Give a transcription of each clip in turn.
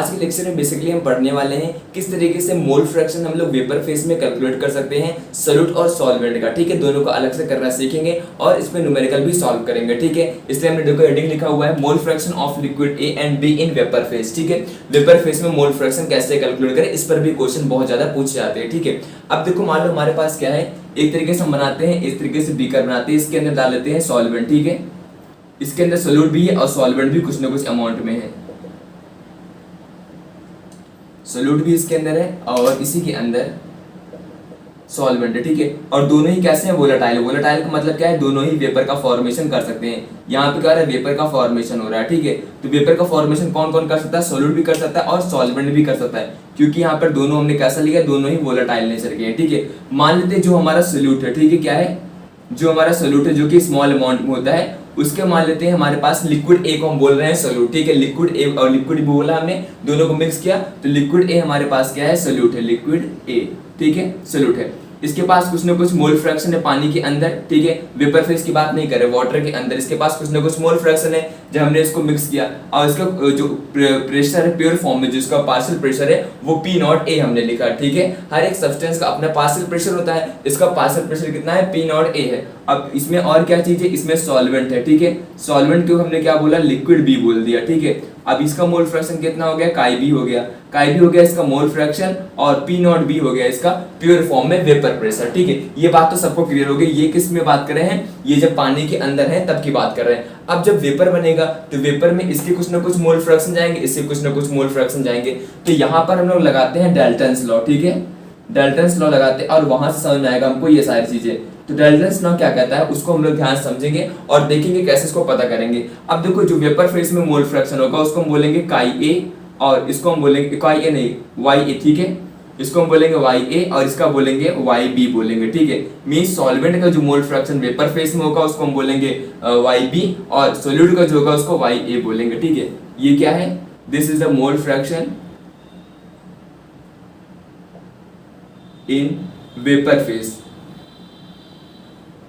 आज के लेक्चर में बेसिकली हम पढ़ने वाले हैं किस तरीके से मोल फ्रैक्शन हम लोग वेपर फेज में कैलकुलेट कर सकते हैं सॉल्यूट और सॉल्वेंट का। ठीक है, दोनों को अलग से करना सीखेंगे और इसमें न्यूमेरिकल भी सॉल्व करेंगे। ठीक है, इसलिए हमने देखो हेडिंग लिखा हुआ है mole fraction of liquid A and be in vapour phase. ठीक है, वेपर फेज में मोल फ्रैक्शन कैसे कैलकुलेट करें, इस पर भी क्वेश्चन बहुत ज्यादा पूछे जाते हैं। ठीक है, अब देखो मान लो हमारे पास क्या है, एक तरीके से हम बनाते हैं, इस तरीके से बीकर बनाते हैं, इसके अंदर डाल लेते हैं सॉल्वेंट। ठीक है, इसके अंदर सोल्यूट भी है और सॉल्वेंट भी कुछ ना कुछ अमाउंट में है, सोल्यूट भी इसके अंदर है और इसी के अंदर सॉल्वेंट है। ठीक है, और दोनों ही कैसे हैं, वोलेटाइल। वोलेटाइल का मतलब क्या है, दोनों ही वेपर का फॉर्मेशन कर सकते हैं। यहाँ पे क्या है, वेपर का फॉर्मेशन हो रहा है। ठीक है, तो वेपर का फॉर्मेशन कौन कौन कर सकता है, सोल्यूट भी कर सकता है और सॉल्वेंट भी कर सकता है, क्योंकि यहाँ पर दोनों हमने कैसा लिया, दोनों ही वोलेटाइल नेचर के हैं। ठीक है, मान लेते हैं जो हमारा सोल्यूट है, ठीक है, क्या है, जो हमारा सोल्यूट है जो कि स्मॉल अमाउंट में होता है, उसके मान लेते हैं हमारे पास लिक्विड ए को हम बोल रहे हैं सोल्यूट। ठीक है, लिक्विड ए और लिक्विड बी बोला हमने, दोनों को मिक्स किया तो लिक्विड ए हमारे पास क्या है, सोल्यूट है, लिक्विड ए। ठीक है, सोल्यूट है, इसके पास कुछ ना कुछ मोल फ्रैक्शन है पानी के अंदर। ठीक है, वेपर फेज की बात नहीं कर रहे, वाटर के अंदर इसके पास कुछ ना कुछ मोल फ्रैक्शन है। जब हमने इसको मिक्स किया और इसका जो प्रेशर है प्योर फॉर्म में, जिसका पार्शियल प्रेशर है वो पी नॉट ए हमने लिखा। ठीक है, हर एक सब्सटेंस का अपना पार्शियल प्रेशर होता है, इसका पार्शियल प्रेशर कितना है, पी नॉट ए है। अब इसमें और क्या चीज है, इसमें सॉल्वेंट है। ठीक है, सॉल्वेंट को हमने क्या बोला, लिक्विड बी बोल दिया। ठीक है, अब इसका मोल फ्रैक्शन कितना हो गया, काई बी हो गया, काई बी हो गया इसका मोल फ्रैक्शन, और पी नॉट बी हो गया इसका प्योर फॉर्म में वेपर प्रेशर। ठीक है, ये बात तो सबको क्लियर हो गई। ये किस में बात कर रहे हैं, ये जब पानी के अंदर है तब की बात कर रहे हैं। अब जब वेपर बनेगा तो वेपर में इसके कुछ ना कुछ मोल फ्रैक्शन जाएंगे, इससे कुछ ना कुछ मोल फ्रैक्शन जाएंगे। तो यहाँ पर हम लोग लगाते हैं डाल्टन्स लॉ। ठीक है, डाल्टन्स लॉ लगाते हैं और वहां से समझ में आएगा हमको ये सारी चीजें। तो डाल्टन्स लॉ क्या कहता है उसको हम लोग ध्यान समझेंगे और देखेंगे कैसे इसको पता करेंगे। अब देखो जो वेपर फेज में मोल फ्रैक्शन होगा उसको हम बोलेंगे काई ए, और इसको हम बोलेंगे काई ए नहीं, वाई ए। ठीक है, इसको हम बोलेंगे वाई ए और इसका बोलेंगे वाई बी बोलेंगे। ठीक है, मींस सॉल्वेंट का जो मोल फ्रैक्शन वेपर फेज में होगा उसको हम बोलेंगे वाई बी, और सोल्यूट का जो होगा उसको वाई ए बोलेंगे। ठीक है, ये क्या है, this is the mole fraction in vapour phase.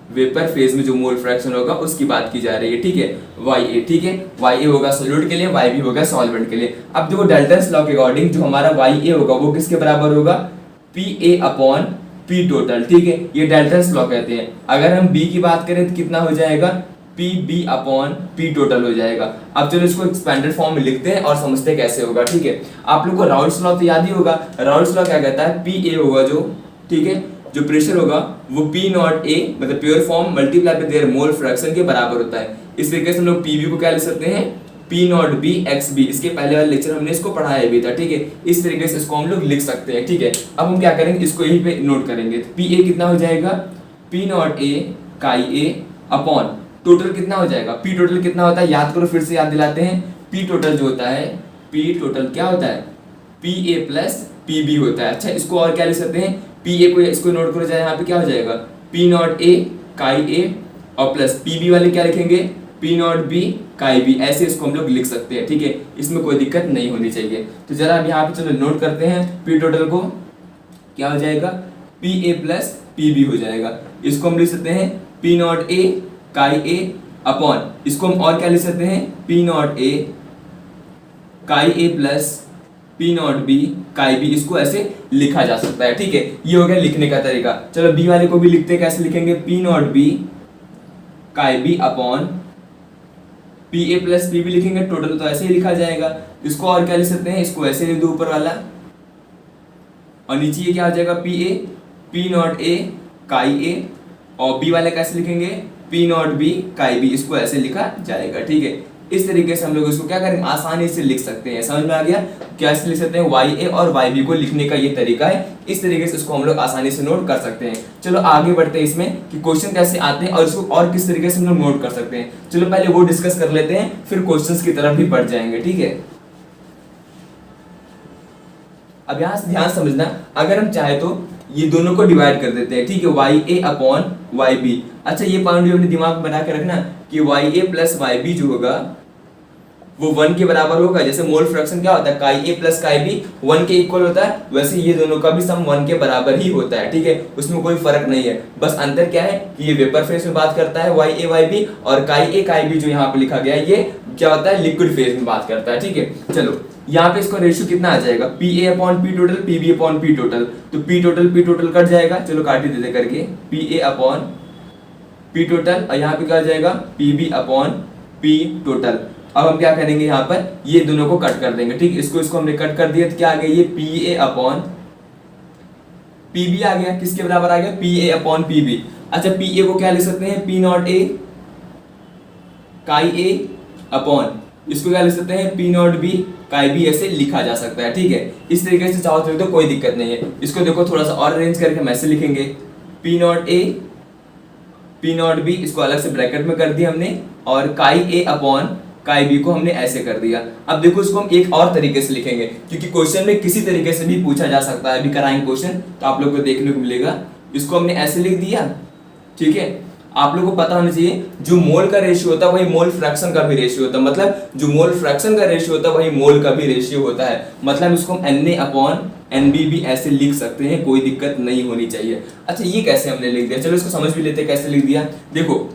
Vapour phase में जो मोल फ्रैक्शन होगा उसकी बात की जा रही है। ठीक है, वाई ए। ठीक है, वाई ए होगा सोल्यूट के लिए, वाई बी होगा सॉल्वेंट के लिए। अब देखो डाल्टन्स लॉ के अकॉर्डिंग जो हमारा वाई ए होगा वो किसके बराबर होगा, P A upon P total. ठीक है, ये डाल्टन्स लॉ कहते हैं। अगर हम बी की बात करें तो कितना हो जाएगा, P B upon P total हो जाएगा। अब चलो इसको एक्सपेंडेड फॉर्म में लिखते हैं और समझते हैं कैसे होगा। ठीक है, आप लोग को राउल्ट्स लॉ तो याद ही होगा। राउल्ट्स लॉ क्या कहता है, पी ए होगा जो, ठीक है, जो प्रेशर होगा वो पी नॉट ए मतलब pure form multiply by there mole fraction के बराबर होता है। इस तरीके से हम लोग पी बी को क्या लिख सकते हैं, P naught B X B. इसके पहले वाले लेक्चर हमने इसको पढ़ाया भी था। ठीक है, इस तरीके से इसको हम लोग लिख सकते हैं। ठीक है, अब हम क्या करेंगे, इसको यहीं पे नोट करेंगे। तो पी ए कितना हो जाएगा, पी नॉट ए काई ए अपॉन टोटल कितना हो जाएगा, पी टोटल कितना होता है, याद करो, फिर से याद दिलाते हैं। पी टोटल जो होता है, पी टोटल क्या होता है, P A plus P B होता है। अच्छा, इसको और क्या लिख सकते हैं, पी ए को इसको नोट करो जाए, यहाँ पे क्या हो जाएगा, पी नॉट ए काई ए और प्लस पी बी वाले क्या लिखेंगे, P naught B chi B. ऐसे इसको हम लोग लिख सकते हैं। ठीक है, इसमें कोई दिक्कत नहीं होनी चाहिए। तो जरा अब यहाँ पे चलो नोट करते हैं, पी टोटल को क्या हो जाएगा, P A plus P B हो जाएगा। इसको हम लिख सकते हैं पी नॉट ए काई ए अपॉन, इसको हम और क्या लिख सकते हैं, पी नॉट ए काई ए plus P naught B chi B. इसको ऐसे लिखा जा सकता है। ठीक है, ये हो गया लिखने का तरीका। चलो बी वाले को भी लिखते हैं, कैसे लिखेंगे, P naught B chi B upon P A plus P B लिखेंगे, टोटल तो ऐसे ही लिखा जाएगा। इसको और क्या लिख सकते हैं, इसको ऐसे लिख दो ऊपर वाला, और नीचे ये क्या हो जाएगा, पी ए पी नॉट ए काई ए, और बी वाले कैसे लिखेंगे, P naught B chi B. इसको ऐसे लिखा जाएगा। ठीक है, इस तरीके से हम लोग इसको क्या करेंगे, आसानी से लिख सकते हैं। समझ में आ गया, कैसे लिख सकते हैं, वाई ए और वाई बी को लिखने का ये तरीका है। इस तरीके से इसको हम लोग आसानी से नोट कर सकते हैं। चलो आगे बढ़ते हैं इसमें कि क्वेश्चन कैसे आते हैं और इसको और किस तरीके से हम लोग नोट कर सकते हैं। चलो पहले वो डिस्कस कर लेते हैं, फिर क्वेश्चंस की तरफ भी बढ़ जाएंगे। ठीक है, अब यहाँ से ध्यान समझना, अगर हम चाहे तो ये दोनों को डिवाइड कर देते हैं। ठीक है, वाई ए अपॉन वाई बी। अच्छा, ये पॉइंट भी अपने दिमाग में बना के रखना कि वाई ए प्लस वाई बी जो होगा वो 1 के बराबर होगा। जैसे मोल फ्रैक्शन क्या होता है, काई ए प्लस काई बी 1 के इक्वल होता है, वैसे ये दोनों का भी सम 1 के बराबर ही होता है। ठीक है, उसमें कोई फर्क नहीं है। बस अंतर क्या है कि ये वेपर फेज में बात करता है वाई ए वाई बी, और काई ए काई बी जो यहाँ पे लिखा गया है ये क्या होता है, लिक्विड फेज में बात करता है। ठीक है, चलो यहाँ पे इसका रेशियो कितना आ जाएगा, P A upon P total, P B upon P total, तो पी टोटल कट जाएगा, चलो काट ही देते करके, P A upon P total, और यहाँ पे क्या आ जाएगा, P B upon P total. अब हम क्या करेंगे, यहाँ पर ये दोनों को कट कर देंगे, ठीक, इसको हमने कट कर दिया, तो क्या आ गया, ये P A upon P B आ गया, किसके बराबर आ गया, P A upon P B. अच्छा पी ए को क्या लिख सकते हैं, पी नॉट ए काई ए अपॉन, इसको क्या लिख सकते हैं, P naught B chi B, ऐसे लिखा जा सकता है, ठीक है। इस तरीके से चाहो तो कोई दिक्कत नहीं है। इसको देखो थोड़ा सा और अरेंज करके हम ऐसे लिखेंगे, P naught A P naught B, इसको अलग से ब्रैकेट में कर दिया हमने, और काई ए अपॉन काई बी को हमने ऐसे कर दिया। अब देखो इसको हम एक और तरीके से लिखेंगे, क्योंकि क्वेश्चन में किसी तरीके से भी पूछा जा सकता है, अभी कराएंगे क्वेश्चन तो आप लोग को देखने को मिलेगा। इसको हमने ऐसे लिख दिया, ठीक है। आप लोगों को पता होना चाहिए जो मोल का रेशियो होता है वही मोल फ्रैक्शन का भी रेशियो होता है, मतलब जो मोल फ्रैक्शन का रेशियो होता है वही मोल का भी रेशियो होता है, मतलब इसको हम Na अपॉन Nb भी ऐसे लिख सकते हैं, कोई दिक्कत नहीं होनी चाहिए। अच्छा ये कैसे हमने लिख दिया, चलो इसको समझ भी लेते हैं कैसे लिख दिया। देखो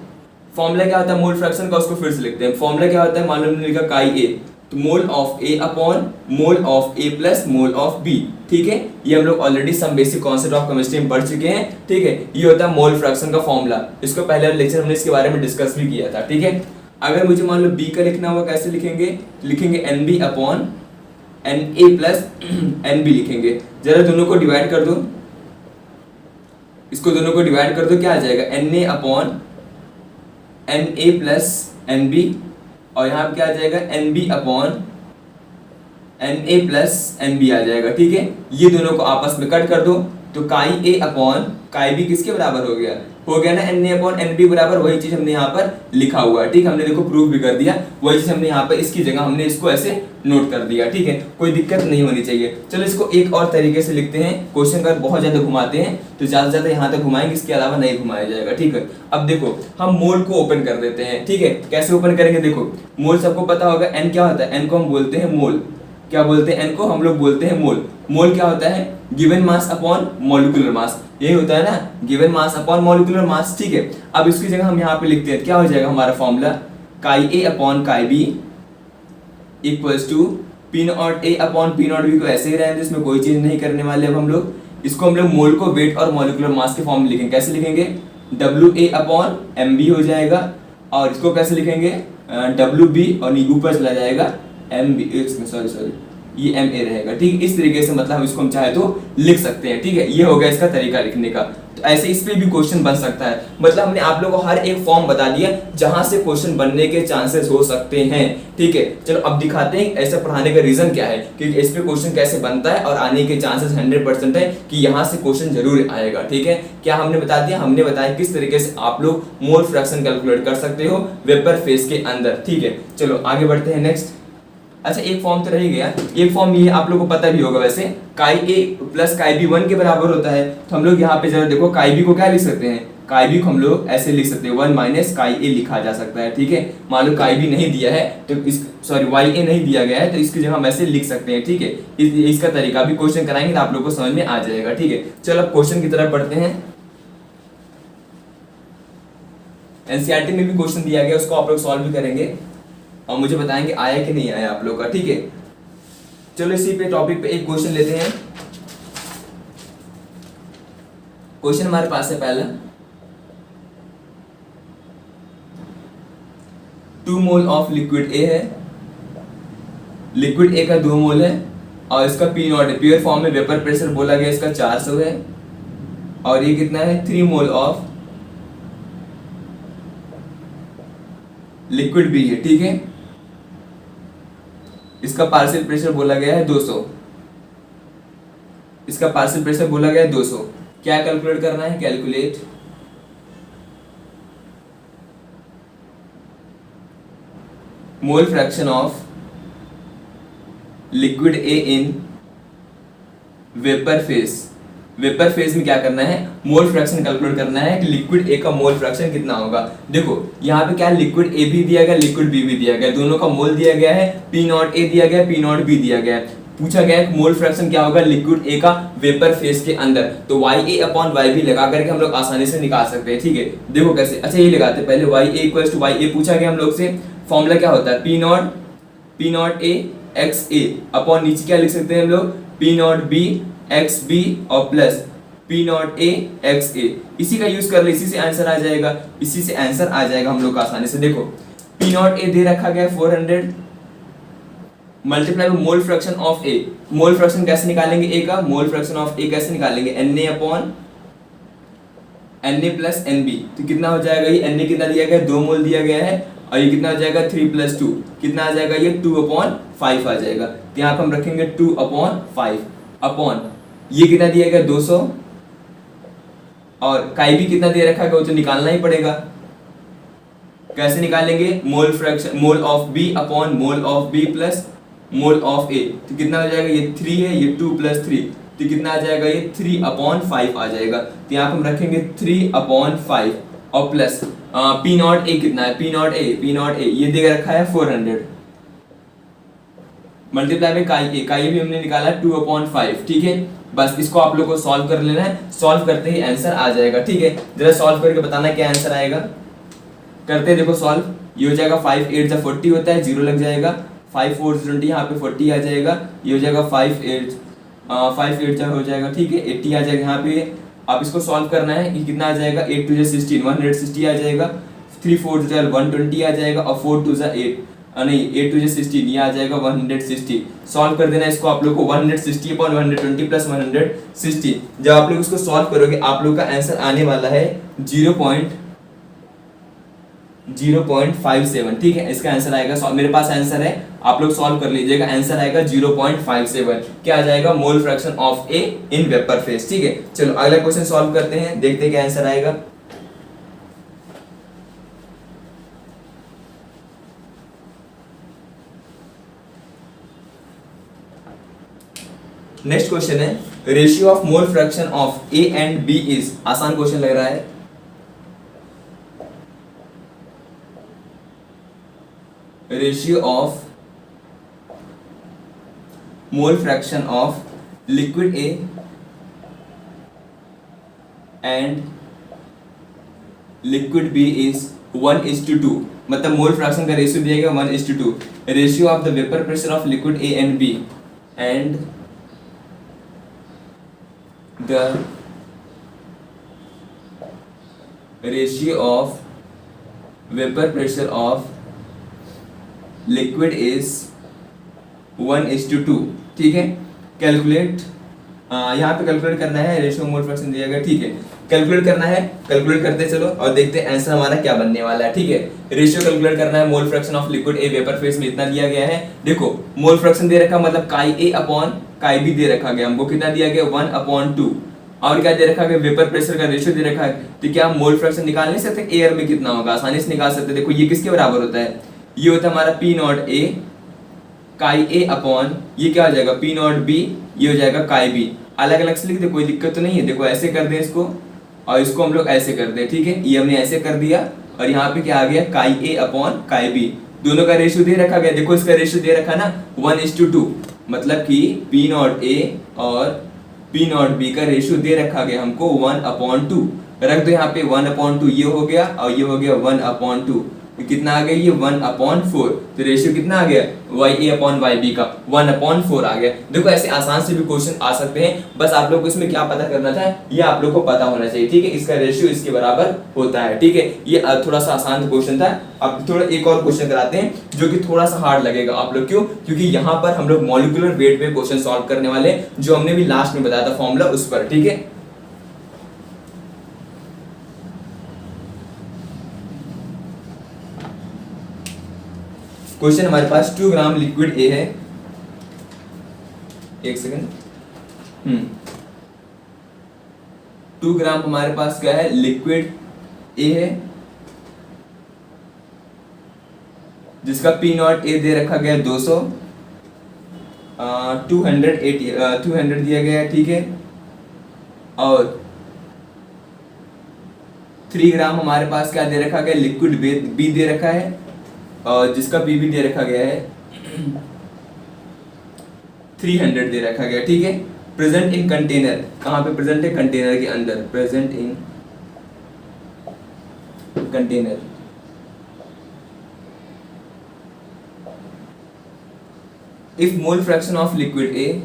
फॉर्मूला क्या होता है मोल फ्रैक्शन का, उसको फिर से लिखते हैं। फॉर्मूला क्या होता है, मान लो हमने लिखा काई ए, तो mole of A upon mole of A plus mole of B, ठीक है। ये हम लोग already some basic concept of chemistry में पढ़ चुके हैं, ठीक है। ये होता है मोल फ्रैक्शन का फॉर्मूला, इसको पहले लेक्चर हमने इसके बारे में डिस्कस भी किया था, ठीक है। अगर मुझे मान लो बी का लिखना होगा, कैसे लिखेंगे, लिखेंगे N B upon N A plus N B लिखेंगे। जरा दोनों को डिवाइड कर दो, इसको दोनों को डिवाइड कर दो, क्या आ जाएगा, N A upon N A plus N B, और यहाँ पे क्या आ जाएगा, N B upon N A plus N B आ जाएगा, ठीक है। ये दोनों को आपस में कट कर दो, तो काई ए अपॉन काई बी किसके बराबर हो गया ना, N A upon N B बराबर वही चीज हमने यहाँ पर लिखा हुआ है, ठीक है। हमने देखो प्रूफ भी कर दिया, वही चीज हमने यहाँ पर इसकी जगह हमने इसको ऐसे नोट कर दिया, ठीक है। कोई दिक्कत नहीं होनी चाहिए। चलो इसको एक और तरीके से लिखते हैं, क्वेश्चन का बहुत ज्यादा घुमाते हैं तो ज्यादा से ज्यादा यहाँ तक घुमाएंगे, इसके अलावा नहीं घुमाया जाएगा, ठीक है। अब देखो हम मोल को ओपन कर देते हैं, ठीक है। कैसे ओपन करेंगे, देखो मोल सबको पता होगा, एन क्या होता है, एन को हम बोलते हैं मोल, क्या बोलते हैं, एन को हम लोग बोलते हैं मोल। मोल क्या होता है, given mass upon molecular mass, यही होता है ना, given mass upon molecular mass, ठीक है। अब इसकी जगह हम यहाँ पे लिखते हैं, क्या हो जाएगा हमारा formula, chi A upon chi B equals to P naught A upon P naught B, को ऐसे ही रहेंगे, इसमें कोई चीज नहीं करने वाले। अब हम लोग इसको हम लोग मोल को वेट और मॉलिक्यूलर मास के फॉर्म में लिखेंगे, कैसे लिखेंगे, W A upon M B हो जाएगा, और इसको कैसे लिखेंगे, डब्ल्यू बी और ऊपर चला जाएगा एम बी, सॉरी ये एम ए रहेगा, ठीक। इस तरीके से मतलब हम इसको हम चाहे तो लिख सकते हैं, ठीक है। ये हो गया इसका तरीका लिखने का। तो ऐसे इस पे भी क्वेश्चन बन सकता है, मतलब हमने आप लोगों को हर एक फॉर्म बता दिया जहां से क्वेश्चन बनने के चांसेस हो सकते हैं, ठीक है। चलो अब दिखाते हैं ऐसा पढ़ाने का रीजन क्या है, कि इस पे क्वेश्चन कैसे बनता है, और आने के चांसेस 100% है कि यहाँ से क्वेश्चन जरूर आएगा, ठीक है। क्या हमने बता दिया, हमने बताया किस तरीके से आप लोग मोल फ्रैक्शन कैलकुलेट कर सकते हो वेपर फेज के अंदर, ठीक है। चलो आगे बढ़ते हैं नेक्स्ट। अच्छा एक फॉर्म तो रह गया, एक फॉर्म ये आप लोगों को पता भी होगा वैसे, काई ए प्लस काई बी 1 के बराबर होता है। तो हम लोग यहाँ पे जरा देखो, काई बी को क्या लिख सकते हैं, काई बी को हम लोग ऐसे लिख सकते हैं, 1 माइनस काई ए लिखा जा सकता है, ठीक है। मान लो काई बी नहीं दिया है तो इस वाई ए नहीं दिया गया है, तो इसकी जगह हम ऐसे लिख सकते हैं, ठीक है। इसका तरीका भी क्वेश्चन कराएंगे तो आप लोग को समझ में आ जाएगा, ठीक है। चलो अब क्वेश्चन की तरफ पढ़ते हैं। एनसीईआरटी में भी क्वेश्चन दिया गया, उसको आप लोग सॉल्व भी करेंगे और मुझे बताएंगे आया कि नहीं आया आप लोग का, ठीक है। चलो इसी पे टॉपिक पे एक क्वेश्चन लेते हैं। क्वेश्चन हमारे पास है पहला, 2 मोल ऑफ लिक्विड ए है, लिक्विड ए का 2 मोल है, और इसका पी नॉट है, प्योर फॉर्म में वेपर प्रेशर बोला गया इसका 400 है, और ये कितना है, 3 मोल ऑफ लिक्विड बी है, ठीक है। इसका पार्शियल प्रेशर बोला गया है 200, इसका पार्शियल प्रेशर बोला गया है 200। क्या कैलकुलेट करना है, calculate mole fraction of liquid A in vapour phase. Vapour phase में क्या करना है, मोल फ्रैक्शन कैलकुलेट करना है कि लिक्विड ए का मोल फ्रैक्शन कितना होगा। देखो यहाँ पे क्या लिक्विड ए भी दिया गया, लिक्विड बी भी दिया गया, दोनों का मोल दिया गया है, पी नॉट ए दिया गया, पी नॉट बी दिया गया है। पूछा गया है मोल फ्रैक्शन क्या होगा लिक्विड ए का वेपर फेज के अंदर, तो वाई ए अपॉन वाई बी लगा करके हम लोग आसानी से निकाल सकते हैं, ठीक है। देखो कैसे, अच्छा ये लगाते हैं पहले, Y A equals to Y A पूछा गया हम लोग से, फॉर्मूला क्या होता है, P naught A X A upon नीचे क्या लिख सकते हैं हम लोग, P naught B X B और plus P naught A X A. इसी का यूज कर ले, इसी से आंसर आ जाएगा, इसी से आंसर आ जाएगा हम लोग का आसानी से। देखो पी नॉट ए दे रखा गया 400 multiply by mole fraction of A. Mole fraction कैसे निकालेंगे ए का, मोल फ्रैक्शन ऑफ ए कैसे निकालेंगे, N A upon N A plus N B. तो कितना हो जाएगा, ये एन ए कितना दिया गया है, 2 मोल दिया गया है, और ये कितना हो जाएगा 3 + 2 कितना आ जाएगा, ये 2/5 आ जाएगा। तो यहाँ पर हम रखेंगे 2/5 अपॉन ये कितना दिया गया 200, और काई भी कितना दे रखा है वो तो निकालना ही पड़ेगा। कैसे निकालेंगे, mole fraction mole of B upon mole of B plus mole of A. तो कितना हो जाएगा, ये 3 है, ये 2 + 3 तो कितना आ जाएगा, ये 3/5 आ जाएगा। तो यहाँ पर हम रखेंगे 3/5 और प्लस पी नॉट ए कितना है, पी नॉट ए ये दे रखा है 400 मल्टीप्लाई में काई भी हमने निकाला 2/5। ठीक है, बस इसको आप लोग को सॉल्व कर लेना है, सॉल्व करते ही आंसर आ जाएगा। ठीक है, जरा सॉल्व करके बताना क्या आंसर आएगा। करते हैं, देखो सॉल्व, ये हो जाएगा 5 8 जा 40 होता है, 0 लग जाएगा, 5 4 20 यहाँ पे 40 आ जाएगा, ये हो जाएगा 5 8 जा हो जाएगा, ठीक है 80 आ जाएगा यहाँ पे। आप इसको सॉल्व करना है, ये कितना आ जाएगा, 8 2 जा 16 160 आ जाएगा, 3 4 जा 120 आ जाएगा, और 4 2 जा 8 नहीं 8 2 जा 16 ये आ जाएगा 160। सॉल्व कर देना इसको आप लोग को, 160 अपॉन 120 प्लस 160। जब आप लोग इसको सॉल्व करोगे आप लोग का आंसर आने वाला है 0.57। ठीक है, इसका आंसर आएगा, मेरे पास आंसर है, आप लोग सॉल्व कर लीजिएगा, आंसर आएगा 0.57। क्या आ जाएगा, मोल fraction of A in vapour phase. ठीक है, चलो अगला क्वेश्चन सॉल्व करते हैं, देखते हैं क्या आंसर आएगा। नेक्स्ट क्वेश्चन है, ratio of mole fraction of A and B is. आसान क्वेश्चन लग रहा है। Ratio of mole fraction of liquid A and liquid B is 1:2। मतलब मोल फ्रैक्शन का रेशियो दिया गया 1:2। Ratio of the vapour pressure of liquid A and B and the ratio of vapor pressure of liquid is 1:2। ठीक है, calculate, यहाँ पे calculate करना है, रेशियो मोल फ्रैक्शन दिया गया। ठीक है, कैलकुलेट करना है, कैलकुलेट करते चलो और देखते हैं आंसर हमारा क्या बनने वाला है। ठीक है, रेशियो कैलकुलेट करना है, mole fraction of liquid A vapour phase में इतना दिया गया है। देखो मोल फ्रैक्शन दे रखा, मतलब काई ए अपॉन काई बी दे रखा गया, हमको कितना दिया गया 1/2, और क्या दे रखा गया, वेपर प्रेशर का रेशियो दे रखा है। तो क्या हम मोल फ्रैक्शन निकाल नहीं सकते एयर में कितना होगा, आसानी से निकाल सकते। देखो ये किसके बराबर होता है, ये होता है हमारा पी नॉट ए काई ए अपॉन ये क्या हो जाएगा पी नॉट बी, ये हो जाएगा काई बी। अलग अलग से लिख दे, कोई दिक्कत तो नहीं है। देखो ऐसे कर दे इसको, और इसको हम लोग ऐसे कर दे। ठीक है, ये हमने ऐसे कर दिया, और यहाँ पे क्या आ गया काई ए अपॉन काई बी, दोनों का रेशियो दे रखा गया। देखो इसका रेशियो दे रखा ना 1:2, मतलब कि पी नॉट ए और पी नॉट बी का रेशियो दे रखा गया हमको 1/2। रख दो यहाँ पे 1/2, ये हो गया और ये हो गया 1/2। तो कितना आ गया, ये 1/4। तो रेशियो कितना आ गया, वाई ए अपॉन वाई बी का 1/4 आ गया। देखो ऐसे आसान से भी क्वेश्चन आ सकते हैं, बस आप लोग को इसमें क्या पता करना था, ये आप लोग को पता होना चाहिए। ठीक है, इसका रेशियो इसके बराबर होता है। ठीक है, ये थोड़ा सा आसान क्वेश्चन था। अब थोड़ा एक और क्वेश्चन कराते हैं जो कि थोड़ा सा हार्ड लगेगा आप लोग, क्यों, क्योंकि यहाँ पर हम लोग मॉलिक्यूलर वेट पे क्वेश्चन सॉल्व करने वाले, जो हमने भी लास्ट में बताया था फॉर्मूला उस पर। ठीक है, क्वेश्चन हमारे पास 2 ग्राम लिक्विड ए है, एक सेकंड 2 ग्राम हमारे पास क्या है, लिक्विड ए है, जिसका पी नॉट ए दे रखा गया 200, 200 दिया गया है। ठीक है, और 3 ग्राम हमारे पास क्या दे रखा गया, लिक्विड बी दे रखा है, और जिसका पी भी दे रखा गया है 300 दे रखा गया। ठीक है, प्रेजेंट इन कंटेनर, कहाँ पे प्रेजेंट है, कंटेनर के अंदर, present in container. If mole fraction of liquid A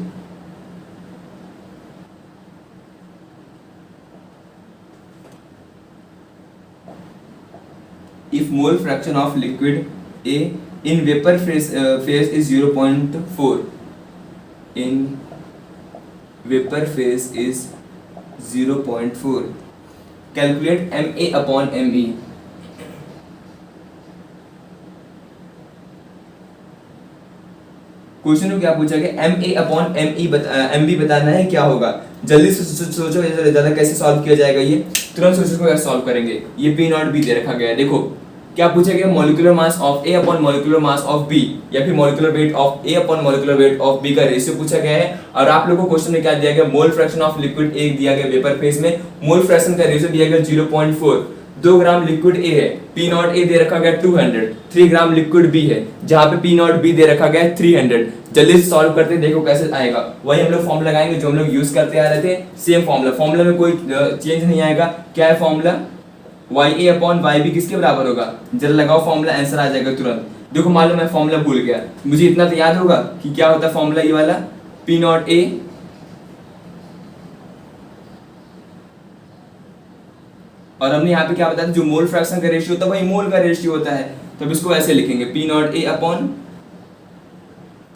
if mole fraction of liquid A in vapor phase is 0.4, in vapor phase is 0.4, calculate MA upon ME. Question में क्या पूछा गया, MA upon MB बताना है क्या होगा। जल्दी से सोचो ज्यादा कैसे सॉल्व किया जाएगा, ये तुरंत सोचो कैसे सॉल्व करेंगे। ये P नॉट B दे रखा गया है, देखो क्या पूछा गया, molecular mass of A upon molecular mass of B या फिर molecular weight of A upon molecular weight of B का रेशियो पूछा गया है। और आप लोगों को क्वेश्चन में क्या दिया गया, मोल फ्रैक्शन ऑफ लिक्विड A दिया गया वेपर फेज में, मोल फ्रैक्शन का रेशियो दिया गया 0.4। 2 ग्राम लिक्विड A है, P नॉट A दे रखा गया 200, 3 ग्राम लिक्विड B है जहाँ पे P नॉट B दे रखा गया 300। जल्दी से सॉल्व करते हैं, देखो कैसे आएगा। वही हम लोग फॉर्मूला लगाएंगे जो हम लोग यूज करते आ रहे थे, सेम फॉर्मूला में कोई चेंज नहीं आएगा। क्या है फॉर्मूला, YA अपॉन YB किसके बराबर होगा, जरा लगाओ फॉर्मूला, आंसर आ जाएगा तुरंत। देखो मान लो मैं फॉर्मूला भूल गया, मुझे इतना तो याद होगा कि क्या होता है फॉर्मूला, ये वाला P नॉट A और हमने यहाँ पे क्या बताया, जो मोल फ्रैक्शन का रेशियो होता है वही मोल का रेशियो होता है, तो अब इसको ऐसे लिखेंगे P naught A upon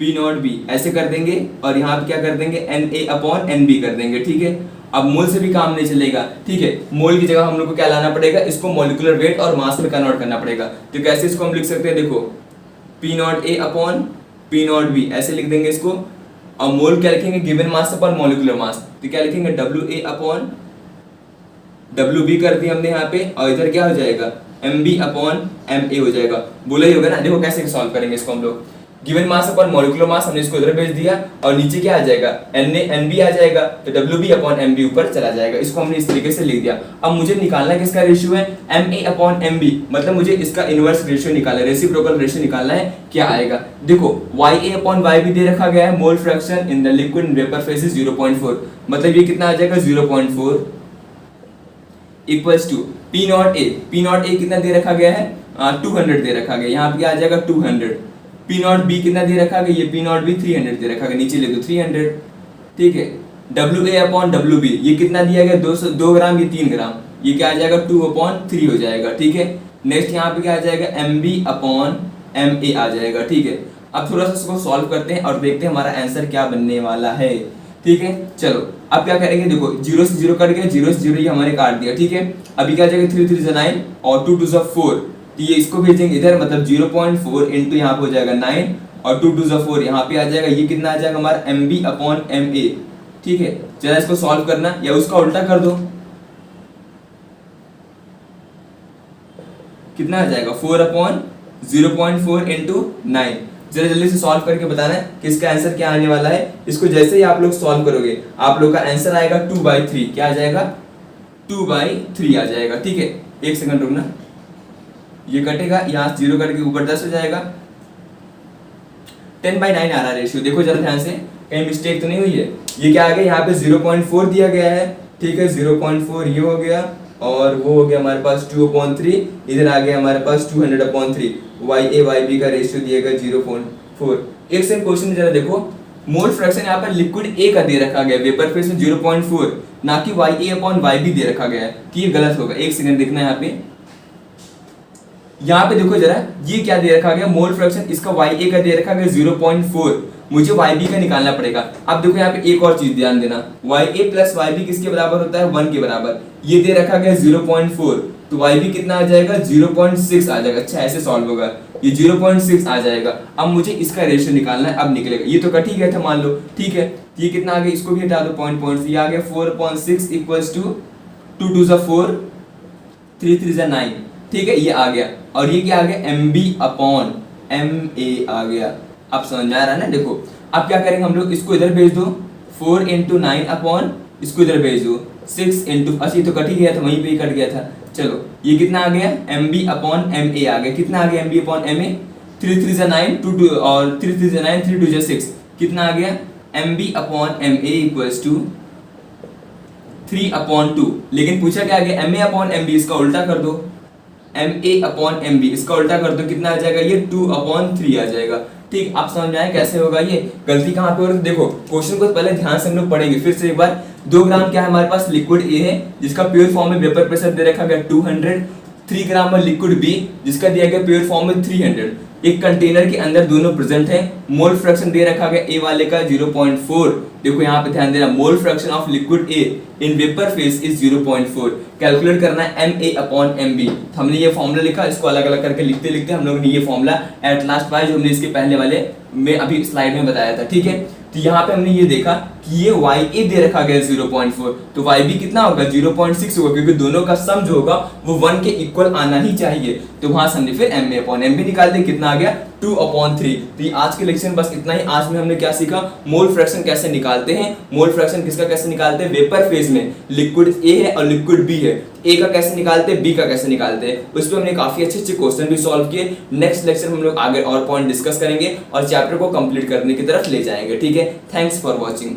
P not B, ऐसे कर देंगे। और यहाँ पे क्या कर देंगे, NA अपॉन NB कर देंगे, ठीक है। अब मोल से भी काम नहीं चलेगा, ठीक है। मोल की जगह हम लोग को क्या लाना पड़ेगा, इसको मॉलिक्यूलर वेट और मास में कन्वर्ट करना पड़ेगा। तो कैसे इसको हम लिख सकते हैं, देखो P naught A upon P not B ऐसे लिख देंगे इसको। और मोल क्या लिखेंगे, given mass upon molecular mass, तो क्या लिखेंगे WA अपॉन WB कर दिया हमने यहाँ पे, और इधर क्या हो जाएगा MB अपॉन MA हो जाएगा। बोला ही होगा ना, देखो कैसे सॉल्व करेंगे इसको हम लोग। Given mass upon molecular mass हमने इसको इधर भेज दिया, और नीचे क्या आ जाएगा, NB आ जाएगा, तो WB अपॉन MB ऊपर चला जाएगा। इसको हमने इस तरीके से लिख दिया। अब मुझे निकालना किसका रेशियो है, MA अपॉन MB, मतलब मुझे इसका इनवर्स रेशियो निकालना है, रेसिप्रोकल रेशियो निकालना है। क्या आएगा, देखो YA अपॉन YB दे रखा गया है, mole fraction in the liquid in vapour phase is 0.4, मतलब ये कितना आ जाएगा 0.4 equals to P naught A कितना दे रखा गया है 200 दे रखा गया, यहाँ पे आ जाएगा 200। P नॉट B कितना दे रखा गया, ये P नॉट B 300 दे रखा गया, नीचे ले दो 300, ठीक है। WA अपॉन WB ये कितना दिया गया 2 ग्राम, ये 3 ग्राम, ये क्या आ जाएगा 2/3 हो जाएगा, ठीक है। नेक्स्ट यहाँ पे क्या आ जाएगा, MB अपॉन MA आ जाएगा, ठीक है। अब थोड़ा सा इसको सॉल्व करते हैं और देखते हैं हमारा आंसर क्या बनने वाला है, ठीक है। चलो अब क्या करेंगे, देखो 0 से 0 कट गया, 0 से 0 ये हमारे काट दिया, ठीक है। अभी क्या आ जाएगा 3 3 9 और 2 2 4, तो ये इसको भेजेंगे इधर, मतलब 0.4 इंटू यहाँ पे हो जाएगा 9 और 2 2 4 यहाँ पे आ जाएगा, ये कितना आ जाएगा हमारा MB अपॉन MA, ठीक है। जरा इसको सॉल्व करना या उसका उल्टा कर दो, कितना आ जाएगा 4 अपॉन 0.4 इंटू 9। जरा जल्दी से सॉल्व करके बताना है कि इसका आंसर क्या आने वाला है। इसको जैसे ही आप लोग सॉल्व करोगे आप लोग का आंसर आएगा 2/3, क्या आ जाएगा 2/3 आ जाएगा, ठीक है। एक सेकंड रुकना, ये कटेगा, यहाँ 0 कट के ऊपर 10 हो जाएगा, 10/9 आ रहा है रेशियो। देखो जरा ध्यान से, कहीं मिस्टेक तो नहीं हुई है। ये क्या आ गया, यहाँ पे 0.4 दिया गया है, ठीक है। 0.4 ये हो गया और वो हो गया हमारे पास 2/3, इधर आ गया हमारे पास 200/3। YA YB का रेशियो दिएगा 0.4। एक सेकंड क्वेश्चन में जरा देखो, मोल फ्रैक्शन यहाँ पर लिक्विड A का दे रखा गया वेपर फेज में 0.4, ना कि YA अपॉन YB दे रखा गया है, कि ये गलत होगा। एक सेकंड देखना यहाँ पे, यहाँ पे देखो जरा, ये क्या दे रखा गया, मोल फ्रैक्शन इसका YA का दे रखा गया 0.4, मुझे YB का निकालना पड़ेगा। अब देखो यहाँ पे एक और चीज ध्यान देना, YA प्लस YB किसके बराबर होता है 1 के बराबर, ये दे रखा गया 0.4, तो YB कितना आ जाएगा 0.6 आ जाएगा। अच्छा ऐसे सॉल्व होगा, ये 0.6 आ जाएगा। अब मुझे इसका रेशियो निकालना है, अब निकलेगा, ये तो कट ही गया था मान लो, ठीक है। ये कितना आ गया, इसको भी हटा दो पॉइंट से, ये आ गया 4.6 इक्वल्स टू 2 2 4 3 3 9, ठीक है, ये आ गया। और ये क्या आ गया MB अपॉन MA आ गया। अब समझ में आ रहा है ना, देखो अब क्या करेंगे हम लोग, इसको इधर भेज दो 4 इंटू 9 अपॉन, इसको इधर भेज दो 6 इंटू, अच्छा ये तो कट ही गया था, वहीं पे ही कट गया था। चलो ये कितना आ गया MB अपॉन MA आ गया, कितना आ गया MB अपॉन MA, 3 3 9 2 2 और 3 3 9 3 2 6, कितना आ गया MB upon MA equals to 3/2। लेकिन पूछा क्या आ गया MA अपॉन MB, इसका उल्टा कर दो, MA अपॉन MB इसका उल्टा कर दो, कितना आ जाएगा ये 2/3 आ जाएगा। ठीक, आप समझ में आए कैसे होगा ये, गलती कहाँ पे हो रही है। देखो क्वेश्चन को पहले ध्यान से हम लोग पढ़ेंगे फिर से एक बार। 2 ग्राम क्या है हमारे पास, लिक्विड ए है जिसका प्योर फॉर्म में वेपर प्रेशर दे रखा गया 200। 3 ग्राम में लिक्विड बी जिसका दिया गया प्योर फॉर्म में 300। एक कंटेनर के अंदर दोनों प्रेजेंट है। मोल फ्रैक्शन दे रखा गया ए वाले का 0.4। देखो यहाँ पे ध्यान देना, मोल fraction of liquid A in vapour phase is 0.4। Calculate करना है MA/MB। हमने ये फॉर्मूला लिखा, इसको अलग अलग करके लिखते लिखते हम लोगों ने ये फॉर्मूला एट लास्ट पाया जो हमने इसके पहले वाले में अभी स्लाइड में बताया था। ठीक है, तो यहाँ पे हमने ये देखा कि ये YA दे रखा गया 0.4, तो YB कितना होगा 0.6 होगा, क्योंकि दोनों का सम जो होगा वो 1 के इक्वल आना ही चाहिए। तो वहां से हमने फिर MA/MB निकाल दिया, कितना आ गया 2/3। तो ये आज के लेक्चर में बस इतना ही। आज में हमने क्या सीखा, मोल फ्रैक्शन कैसे निकालते हैं। मोल फ्रैक्शन किसका कैसे निकालते हैं, वेपर फेज में लिक्विड ए है और लिक्विड बी है, ए का कैसे निकालते हैं, बी का कैसे निकालते हैं। उस पर हमने काफी अच्छे अच्छे क्वेश्चन भी सॉल्व किए। नेक्स्ट लेक्चर में हम लोग आगे और पॉइंट डिस्कस करेंगे और चैप्टर को कंप्लीट करने की तरफ ले जाएंगे। ठीक है, थैंक्स फॉर वॉचिंग।